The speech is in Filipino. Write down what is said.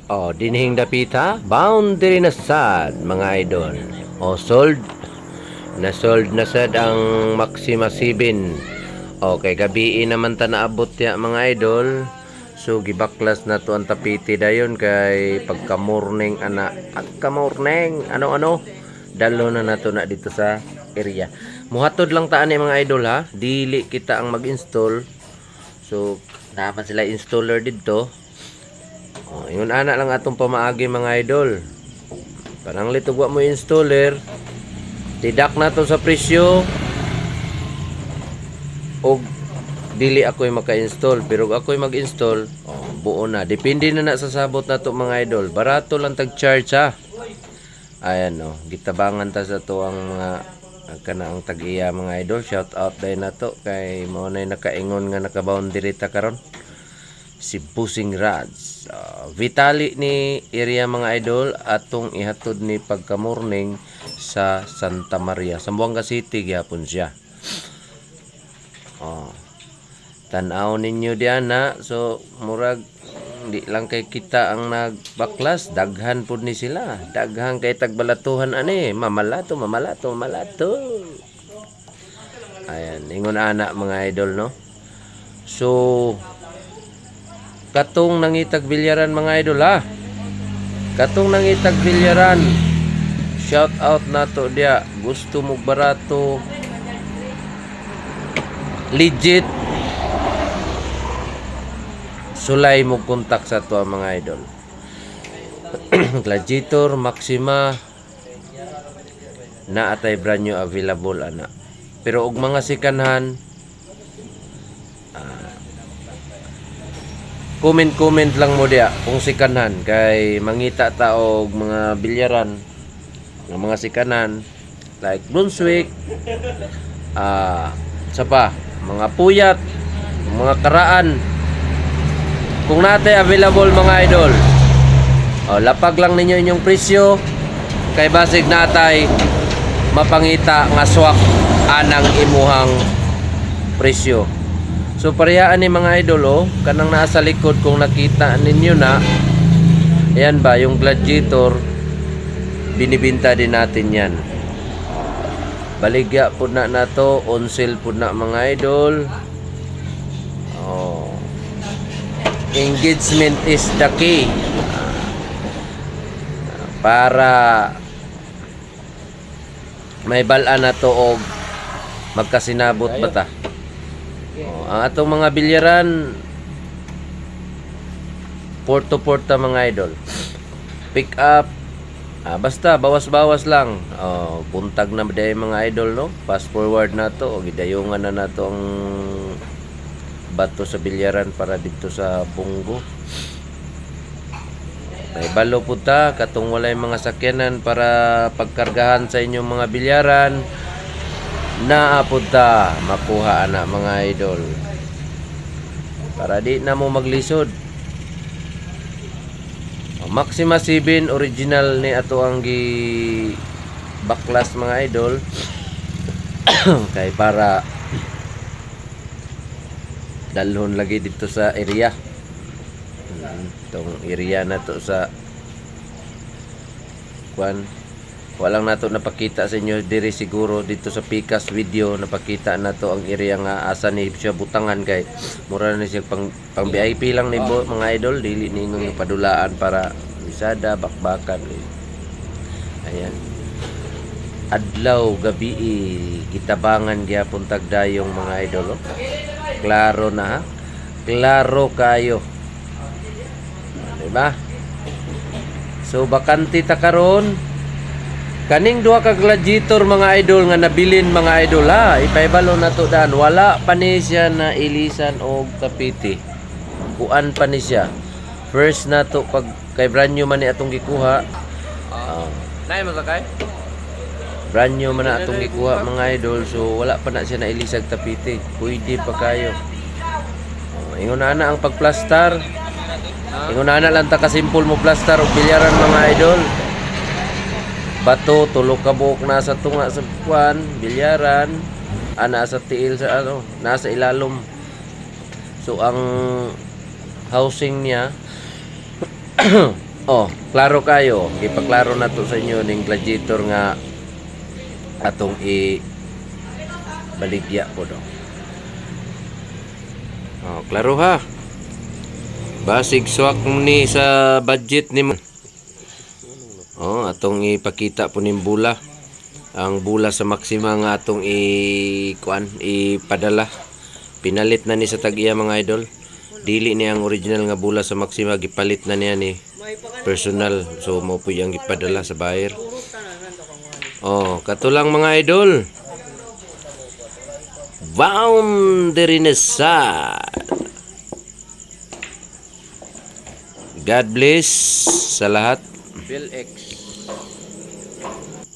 Oh, dinhing dapita, boundary na sad mga idol. Oh, sold. Na-sold na sad ang Maxima 7. Okay, gabi naman ta naabot ya mga idol. So gibaklas na to ang tapiti dayon kay pagka morning ano dalo na nato na dito sa area. Muhatod lang taan ni mga idol ha. Dili kita ang mag-install. So dapat sila installer dito. Oh, yun ana lang atong pamaagi mga idol. Pananglit ug wa mo installer. Didak na to sa presyo. Og dili ako'y maka-install pero ako'y mag-install buo na depende na sa sabot na to mga idol, barato lang tag-charge ha. Ayan gitabangan ta sa to ang mga kanaang tag-iya mga idol. Shout out day na to kay mo na nakaingon nga naka-boundary ta karon si Busing Rads. Vitali ni area mga idol atong ihatod ni pagka morning sa Santa Maria, Zamboanga City gyapon siya. Tanaw ninyo diyan na. So murag di lang kay kita ang nagbaklas, daghan pud ni sila, daghan kay tagbalatuhan ani, mamalato. Ayan, ingon ana mga idol no. So katong nangitag bilyaran mga idol ha. Katong nangitag bilyaran, shout out nato dia. Gusto mo barato, legit, sulay mo kontak sa to mga idol. Gladiator Maxima na atay brand new available ana. Pero og mga sikanhan, comment lang mo dia kung sikanhan kay mangita ta og mga bilyaran ng mga sikanhan like Brunswick, sa pa mga puyat, mga karaan. Kung natay available mga idol, lapag lang ninyo inyong presyo kay basig natay mapangita nga swak anang imuhang presyo. So parehaan ni mga idol kanang nasa likod kung nakita ninyo na, ayan ba yung Gladiator, binibinta din natin yan. Baligya pud na nato, on sale pud na mga idol. Engagement is the key para may balaan na to og magkasinabot ba ta. Ang atong mga bilyaran porto mga idol, pick up, basta bawas-bawas lang. Buntag na day mga idol no, fast forward na to o gidayungan na nato ang bato sa bilyaran para dito sa Bunggo. May balo po ta katong walay mga sakyanan para pagkargahan sa inyong mga bilyaran. Naapod ta makuha na mga idol para di na mo maglisod. Maxima 7 original ni ato ang gi baklas mga idol. Kay para dalhon lagi dito sa area. Itong area na to sa walang nato napakita sa inyo diri, siguro dito sa Pikas video napakita na to ang area nga asa ni siya butangan kay mura na siya pang VIP lang ni mga idol, dili ningon yung padulaan para bisada bakbakan. Ayan, adlaw gabi gitabangan gyapon tagdayong mga idol. Klaro na ha, klaro kayo, diba? So bakante ta karon. Kaning duha ka Gladiator mga idol nga nabilin mga idol ha, ipaibalo na to dan, wala pa ni siya na ilisan og tapiti, kuan pa ni siya. First na to pag kay brand new man ni atong gikuha. Nay masakay brand new man na atong gikuha mga idol, so wala pa na siya na ilisag tapiti, pwede pa kayo. Ingon na ang pagplastar, ingon na lang ta kasimple mo plastar og bilyaran mga idol. Bato tulo ka buok na sa tunga sa kuan bilyaran, ana sa tiil sa nasa ilalom. So ang housing niya Oh, klaro kayo. Ipaklaro na to sa inyo ning gladiator nga atong i baligya po do. Oh, klaro ha. Basig swak ni sa budget ni mo. Oh, atong ipakita po ning bula. Ang bula sa Maxima nga atong ipadala. Pinalit na ni sa tag-iya mga idol. Dili ni ang original nga bula sa Maxima, gipalit na niya ni personal. So mo po yung ipadala sa buyer. Oh, katulang mga idol. Boundary na sad. God bless sa lahat. Bill X.